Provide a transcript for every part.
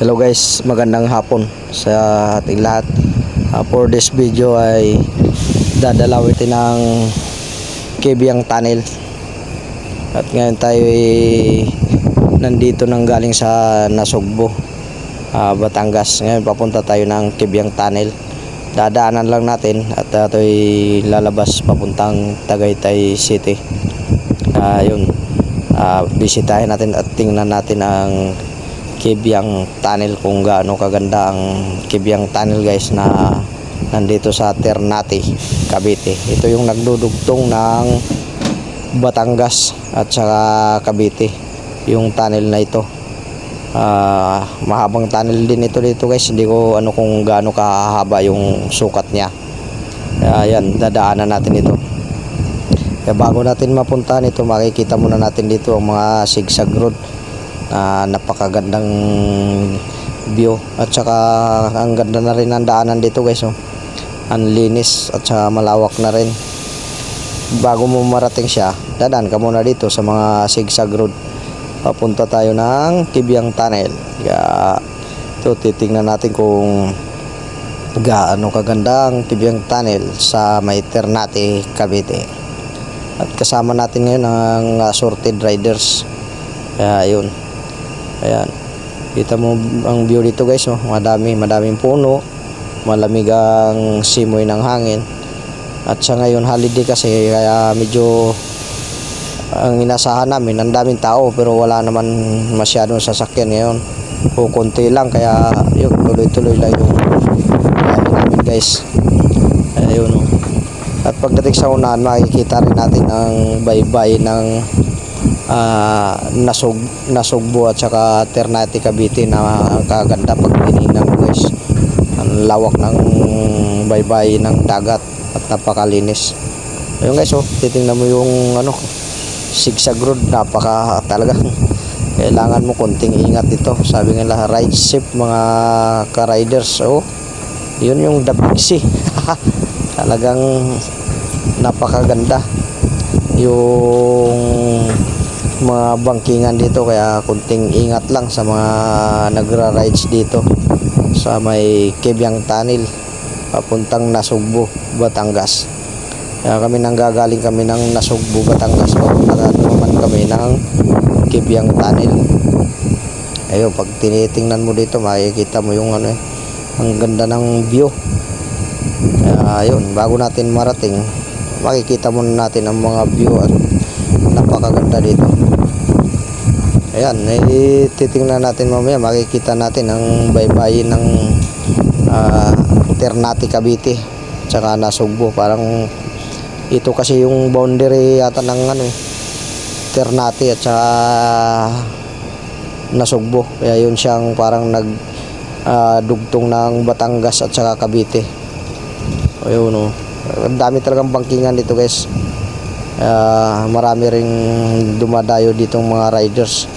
Hello guys, magandang hapon sa ating lahat. For this video ay dadalawin ng Kibyang Tunnel. At ngayon tayo ay nandito nang galing sa Nasugbo, Batangas. Ngayon papunta tayo ng Kibyang Tunnel. Dadaanan lang natin at ito ay lalabas papuntang Tagaytay City. Yun, bisitahin natin at tingnan natin ang Kibyang Tunnel, kung gaano kaganda ang Kibyang Tunnel guys, na nandito sa Ternate, Cavite. Ito yung nagdudugtong ng Batangas at saka Cavite, yung tunnel na ito. Mahabang tunnel din ito dito guys, hindi ko ano kung gaano kahaba yung sukat niya. Yan, dadaanan natin ito. Bago natin mapuntahan ito, makikita muna natin dito ang mga zigzag road. Napakagandang view at saka ang ganda na rin ang daanan dito guys, ang linis at saka malawak na rin. Bago mo marating siya, dadaan ka muna dito sa mga zigzag road. Papunta tayo ng Kibyang Tunnel. Ito, titingnan natin kung gaano kaganda ang Kibyang Tunnel sa may Ternate, Cavite. At kasama natin ngayon ang assorted riders. Yun. Ayan, kita mo ang view dito guys, madaming puno, malamig ang simoy ng hangin. At sa ngayon holiday kasi, kaya medyo ang inasahan namin, ang daming tao pero wala naman masyadong sasakyan ngayon, o konti lang, kaya yun, tuloy-tuloy lang yung namin guys. Ayun, at pagdating sa unahan, makikita rin natin ang baybay ng Nasugbo at saka Ternate, Cavite, na kaganda pag tinignan mo guys. Ang lawak ng baybay ng dagat at napakalinis. Ayun guys, titingnan mo yung zigzag road, napaka talaga kailangan mo konting ingat dito. Sabi nila, ride safe mga ka-riders. Yun yung the big C. Talagang napakaganda yung mga bangkingan dito, kaya kunting ingat lang sa mga nagra-rides dito sa may Kibyang Tunnel papuntang Nasugbo, Batangas. Kaya kami nanggagaling kami ng Nasugbo, Batangas, papunta naman kami ng Kibyang Tunnel. Ayun, pag tinitingnan mo dito, makikita mo yung ang ganda ng view. Ayun, bago natin marating, makikita muna natin ang mga view at napakaganda dito. Ayan, titingnan natin mamaya, makikita natin ang baybayin ng Ternate, Cavite tsaka Nasugbo. Parang ito kasi yung boundary yata ng Ternate at saka Nasugbo, kaya yun siyang parang dugtong ng Batangas at saka Cavite. Ayun, ang dami talagang bangkingan dito guys. Marami ring dumadayo ditong mga riders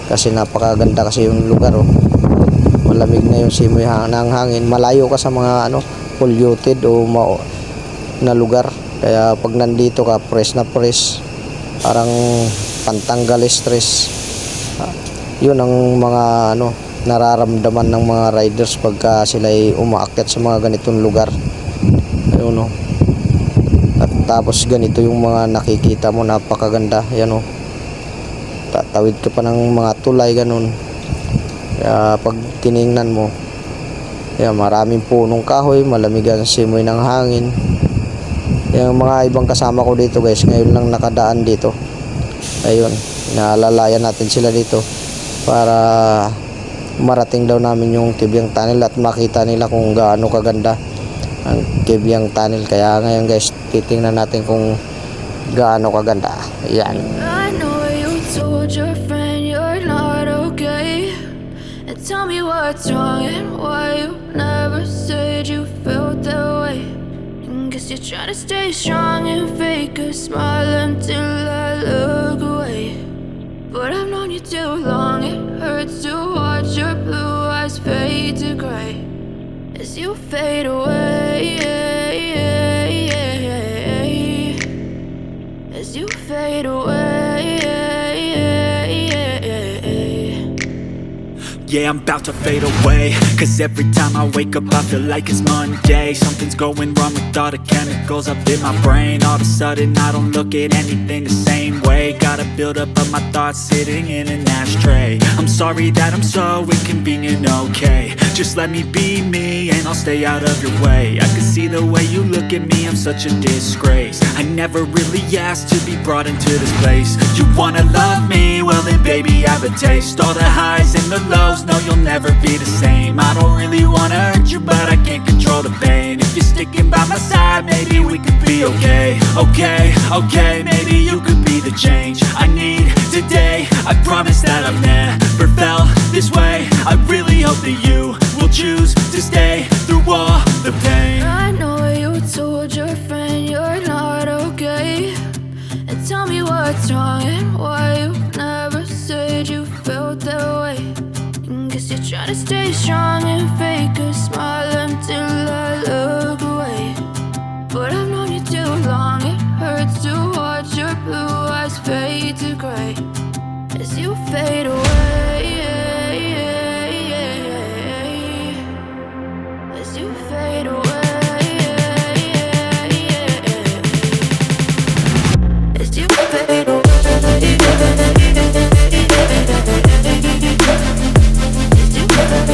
kasi napakaganda kasi yung lugar. Malamig na yung simoy ng hangin, malayo ka sa mga polluted na lugar, kaya pag nandito ka, fresh na fresh, parang pantanggal stress. Yun ang mga nararamdaman ng mga riders pagka sila ay umaakyat sa mga ganitong lugar. Ayun, at tapos ganito yung mga nakikita mo, napakaganda. Yan, tatawid ka pa ng mga tulay, ganun. Kaya pag tiningnan mo, maraming punong kahoy, malamig ang simoy ng hangin. Yung mga ibang kasama ko dito guys, ngayon lang nakadaan dito. Ayun, naalalayan natin sila dito para marating daw namin yung Kibyang Tunnel at makita nila kung gaano kaganda ang Kibyang Tunnel. Kaya ngayon guys, titingnan natin kung gaano kaganda. Yan. I know you told your friend you're not okay, and tell me what's wrong and why you never said you felt that way. And guess you're trying to stay strong and fake a smile until I look away. But I've known you too long, it hurts to watch your blue eyes fade to gray as you fade away, as you fade away. yeah, I'm about to fade away. Cause every time I wake up I feel like it's Monday. Something's going wrong with all the chemicals up in my brain. All of a sudden I don't look at anything the same way. Gotta build up of my thoughts sitting in an ashtray. I'm sorry that I'm so inconvenient, okay. Just let me be me and I'll stay out of your way. I can see the way you look at me, I'm such a disgrace. I never really asked to be brought into this place. You wanna love me? Well then baby I have a taste. All the highs and the lows, no you'll never be the same. I don't really wanna hurt you but I can't control the pain. If you're sticking by my side maybe we could be okay. Okay, maybe you could be the change I need today. I promise that I've never felt this way. I really hope that you will choose to stay through all the pain. I know you told your friend you're not okay, and tell me what's wrong and why you never said you felt that way. And guess you're trying to stay strong and fake a smile until I look away. But I've known you too long, it hurts to watch your blue eyes fade to gray as you fade away. As you fade away. As you fade away. As you fade away.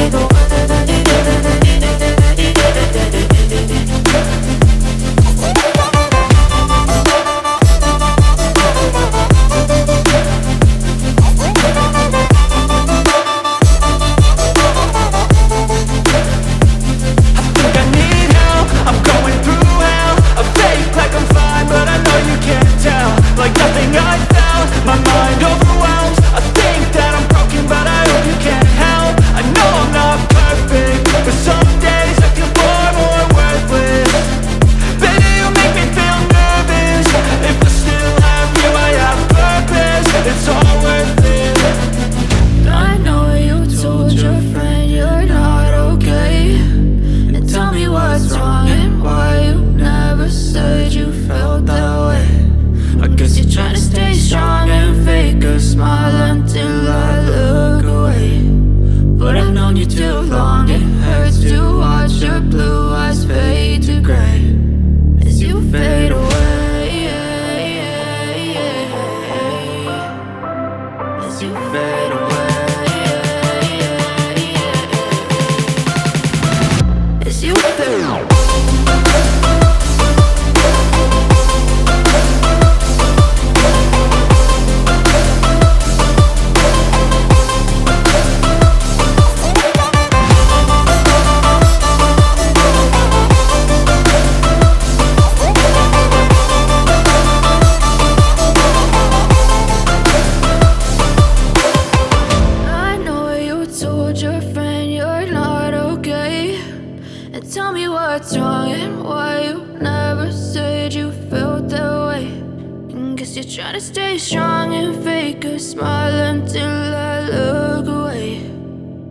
Try to stay strong and fake a smile until I look away.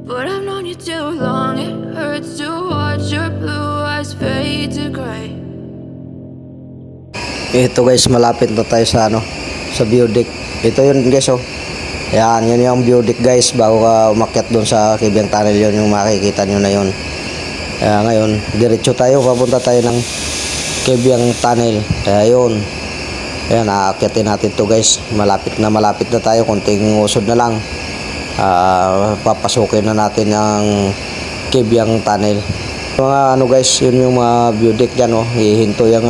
But I've known you too long, it hurts to watch your blue eyes fade to gray. Ito guys, malapit na tayo sa sa view deck. Ito yun guys, oh. Yan, yun yung view deck guys. Bago ka umakyat doon sa Kibyang Tunnel, yun yung makikita nyo na yun. Kaya ngayon, diretso tayo, papunta tayo ng Kibyang Tunnel. Kaya yun. Ayan, aakyatin natin to guys. Malapit na tayo. Konting usod na lang. Papasukin na natin ang Kibyang Tunnel. Mga guys, yun yung mga view deck dyan, oh. Hihinto yung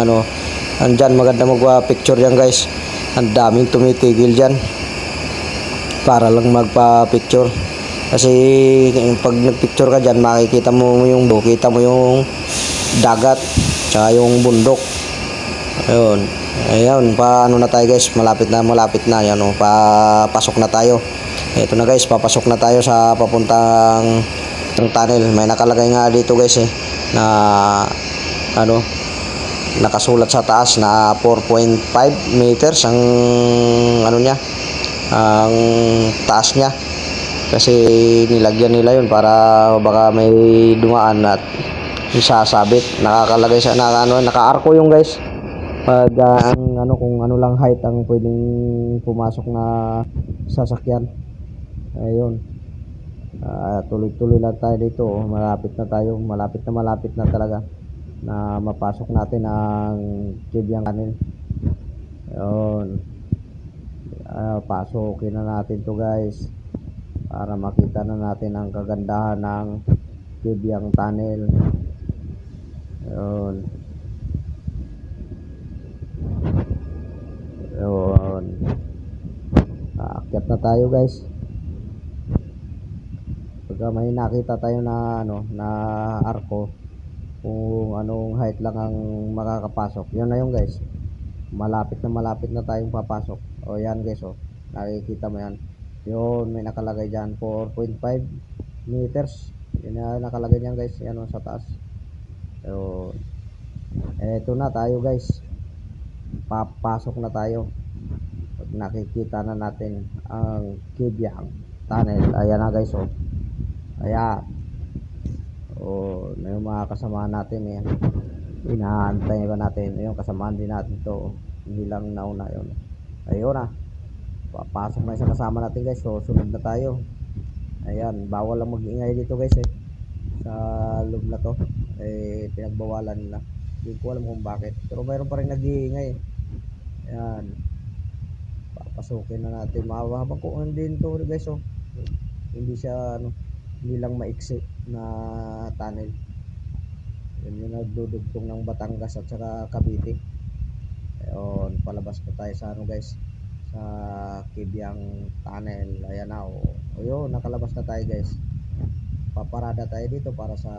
andyan, maganda magpa-picture yan guys. Ang daming tumitigil dyan para lang magpa-picture. Kasi pag nagpicture ka dyan, makikita mo yung dagat tsaka yung bundok. Ayun, paano na tayo guys, malapit na yan, oh, papasok na tayo. Ito na guys, papasok na tayo sa papuntang tunnel. May nakalagay nga dito guys na nakasulat sa taas na 4.5 meters ang niya, ang taas niya. Kasi nilagyan nila yun para baka may dumaan at isasabit. Nakakalagay sa naka-arko yung guys. Pag kung ano lang height ang pwedeng pumasok na sasakyan. Ayun. Tuloy-tuloy lang tayo dito. Malapit na tayo, malapit na talaga na mapasok natin ang Kibyang Tunnel. Ayun. Pasukin na natin to guys para makita na natin ang kagandahan ng Kibyang Tunnel. Ayun. Ayun. Aakyat na tayo guys. Pagka may nakita tayo na na arko, kung anong height lang ang makakapasok, yun na yun guys. Malapit na tayong papasok. O yan guys, nakikita mo yan. Yun, may nakalagay dyan 4.5 meters. Yun na nakalagay dyan guys. Yan sa taas. Yun. Eto na tayo guys. Papasok na tayo. Pag nakikita na natin ang Kibyang Tunnel. Ayan na guys, ayan. Yung mga kasamahan natin yan. Inaantay ba natin yung kasamaan din natin to. Hindi lang nauna yun. Ayun na. Papasok na isang kasama natin guys. So sunod na tayo. Ayan, bawal lang mag-ingay dito guys sa loob na to. Pinagbawalan nila. Hindi ko alam kung bakit. Pero mayroon pa rin nag-iingay. Ayan. Papasukin na natin. Mahabang kuhan din to guys. Hindi siya hindi lang maiksi na tunnel. Yun yung nagdudugtong ng Batangas at saka Cavite. Ayun, palabas na tayo sa guys, sa Kibyang Tunnel. Ayan na, yun, nakalabas na tayo guys. Paparada tayo dito para sa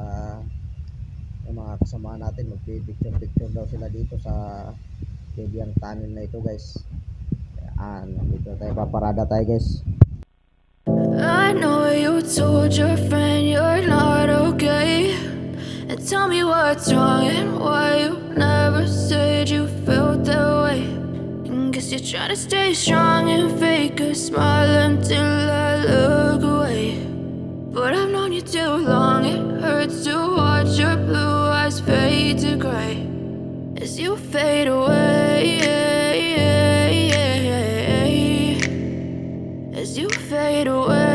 yung mga kasama natin. Magpipicture daw sila dito sa Kibyang Tunnel na ito guys. Ayan, dito tayo, paparada tayo guys. I know you told your friend you're not okay, and tell me what's wrong and why you never said you felt that way. And guess you're trying to stay strong and fake a smile until I look away. But I've known you too long, it hurts to watch your blue eyes fade to gray as you fade away. As you fade away.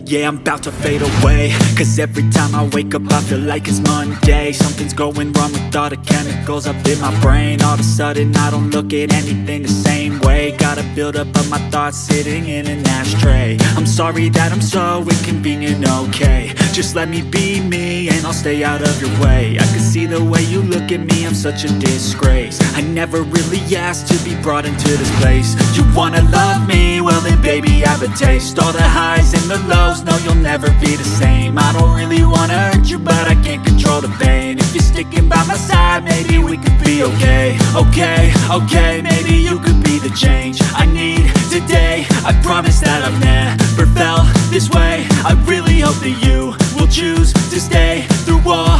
Yeah, I'm about to fade away. Cause every time I wake up I feel like it's Monday. Something's going wrong with all the chemicals up in my brain. All of a sudden I don't look at anything the same way. Got a buildup of my thoughts sitting in an ashtray. I'm sorry that I'm so inconvenient, okay. Just let me be me and I'll stay out of your way. I can see the way you look at me, I'm such a disgrace. I never really asked to be brought into this place. You wanna love me? Well then baby I have a taste. All the highs and the lows, no you'll never be the same. I don't really wanna hurt you but I can't control the pain. If you're sticking by my side maybe we could be okay. Okay, maybe you could be the change I need today. I promise that I've never felt this way. I really hope that you will choose to stay through all